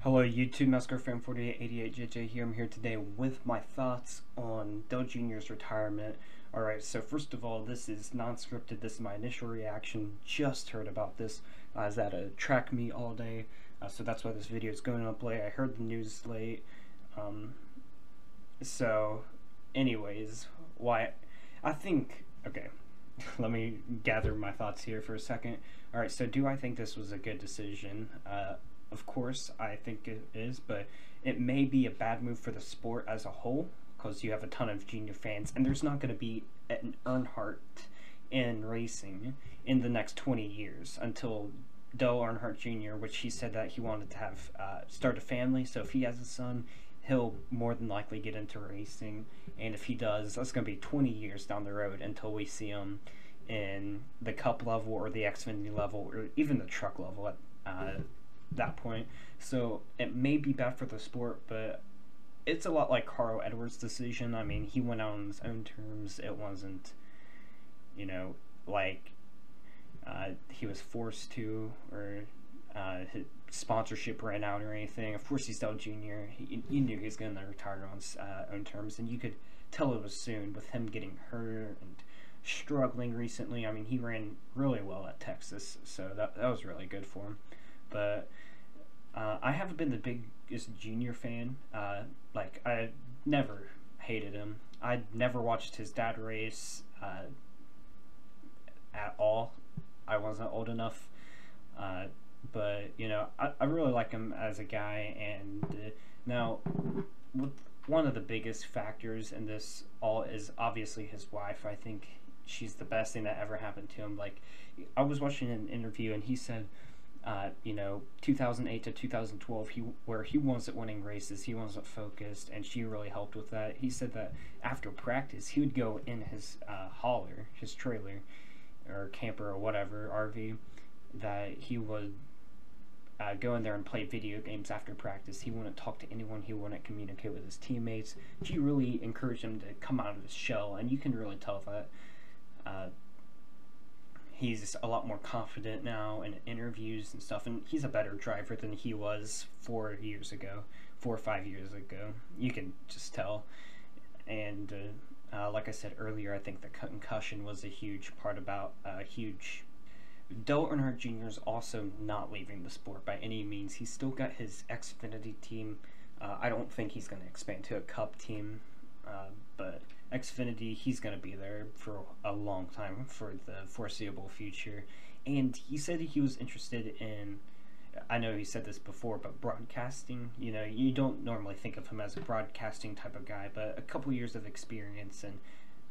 Hello YouTube, NASCARFan4888JJ here. I'm here today with my thoughts on Dale Jr.'s retirement. Alright, so first of all, this is non-scripted. This is my initial reaction. Just heard about this. I was at a track meet all day, so that's why this video is going up late. I heard the news late. So, anyways, why? I think, okay, let me gather my thoughts here for a second. Alright, so do I think this was a good decision? Of course, I think it is, but it may be a bad move for the sport as a whole because you have a ton of junior fans, and there's not going to be an Earnhardt in racing in the next 20 years until Dale Earnhardt Jr., which he said that he wanted to have start a family. So if he has a son, he'll more than likely get into racing, and if he does, that's going to be 20 years down the road until we see him in the Cup level or the Xfinity level or even the truck level at that point. So it may be bad for the sport, but it's a lot like Carl Edwards' decision. I mean, he went out on his own terms. It wasn't, like he was forced to, or his sponsorship ran out or anything. Of course, he's Dale Jr. You knew he was going to retire on his own terms, and you could tell it was soon with him getting hurt and struggling recently. I mean, he ran really well at Texas, so that was really good for him. But I haven't been the biggest Junior fan. I never hated him. I never watched his dad race at all. I wasn't old enough. But, I really like him as a guy. And now, one of the biggest factors in this all is obviously his wife. I think she's the best thing that ever happened to him. Like, I was watching an interview, and he said, 2008 to 2012, where he wasn't winning races, he wasn't focused, and she really helped with that. He said that after practice, he would go in his hauler, his trailer, or camper, or whatever, RV, that he would go in there and play video games after practice. He wouldn't talk to anyone, he wouldn't communicate with his teammates. She really encouraged him to come out of his shell, and you can really tell that he's a lot more confident now in interviews and stuff, and he's a better driver than he was 4 or 5 years ago. You can just tell. And like I said earlier, I think the concussion was a huge part about Dale Earnhardt Jr. is also not leaving the sport by any means. He's still got his Xfinity team. I don't think he's going to expand to a Cup team, but Xfinity, he's going to be there for a long time, for the foreseeable future. And he said he was interested in, I know he said this before, but broadcasting. You don't normally think of him as a broadcasting type of guy, but a couple years of experience, and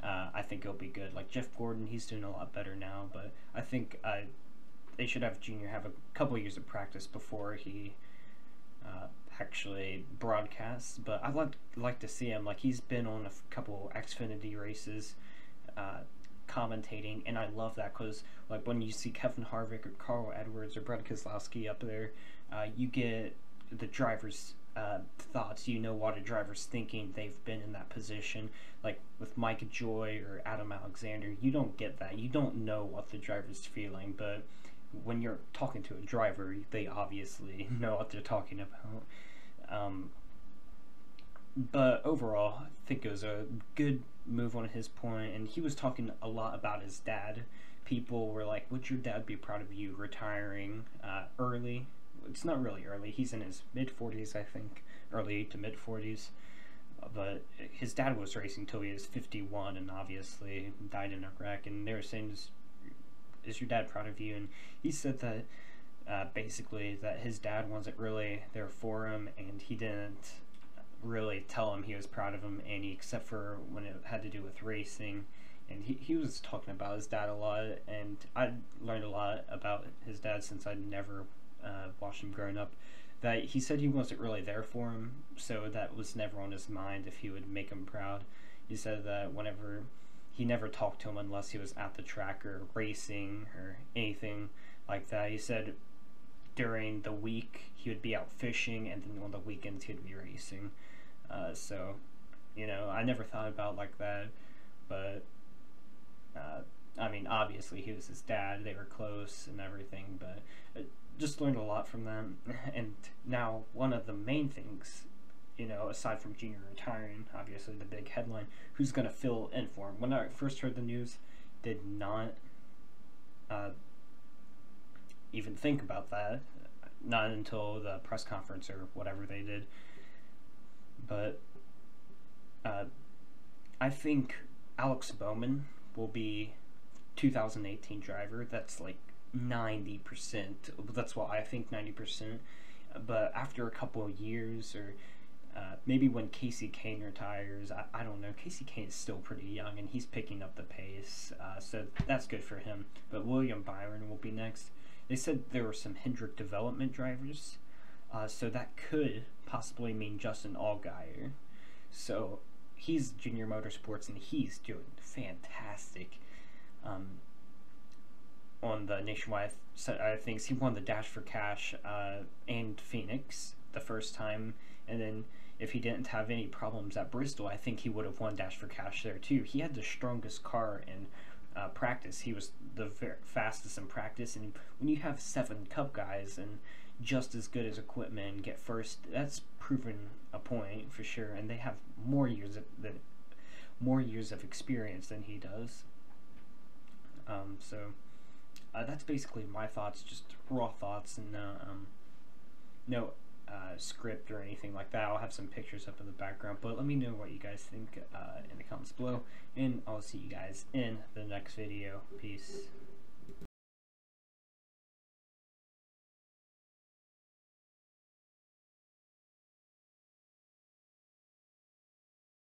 I think he'll be good. Like Jeff Gordon, he's doing a lot better now, but I think they should have Junior have a couple years of practice before he actually broadcasts. But I'd like to see him. Like, he's been on a couple Xfinity races commentating, and I love that because, like, when you see Kevin Harvick or Carl Edwards or Brad Keselowski up there, you get the driver's thoughts. You know what a driver's thinking. They've been in that position. Like with Mike Joy or Adam Alexander, you don't get that. You don't know what the driver's feeling, but when you're talking to a driver, they obviously know what they're talking about. But overall, I think it was a good move on his point, and he was talking a lot about his dad. People were like, would your dad be proud of you retiring early? It's not really early. He's in his mid-40s, I think, early to mid-40s. But his dad was racing till he was 51, and obviously died in a wreck. And they were saying, is your dad proud of you? And he said that basically that his dad wasn't really there for him, and he didn't really tell him he was proud of him any, except for when it had to do with racing. And he was talking about his dad a lot, and I learned a lot about his dad since I'd never watched him growing up. That he said he wasn't really there for him, so that was never on his mind if he would make him proud. He said that whenever he never talked to him unless he was at the track or racing or anything like that. He said during the week he would be out fishing, and then on the weekends he would be racing. So, I never thought about it like that, but I mean, obviously he was his dad, they were close and everything, but just learned a lot from them. And now one of the main things, you know, aside from Junior retiring, obviously the big headline, who's going to fill in for him. When I first heard the news, did not even think about that. Not until the press conference or whatever they did. But I think Alex Bowman will be 2018 driver. That's like 90%. That's what I think, 90%. But after a couple of years, or maybe when Casey Kane retires, I don't know. Casey Kane is still pretty young, and he's picking up the pace, so that's good for him. But William Byron will be next. They said there were some Hendrick development drivers, so that could possibly mean Justin Allgaier. So he's Junior Motorsports, and he's doing fantastic. On the nationwide side of things, he won the Dash for Cash and Phoenix the first time, and then if he didn't have any problems at Bristol, I think he would have won Dash for Cash there too. He had the strongest car in practice. He was the fastest in practice, and when you have 7 Cup guys and just as good as equipment and get first, that's proven a point for sure. And they have more years of experience than he does. So that's basically my thoughts, just raw thoughts, and no script or anything like that. I'll have some pictures up in the background, but let me know what you guys think in the comments below, and I'll see you guys in the next video. Peace.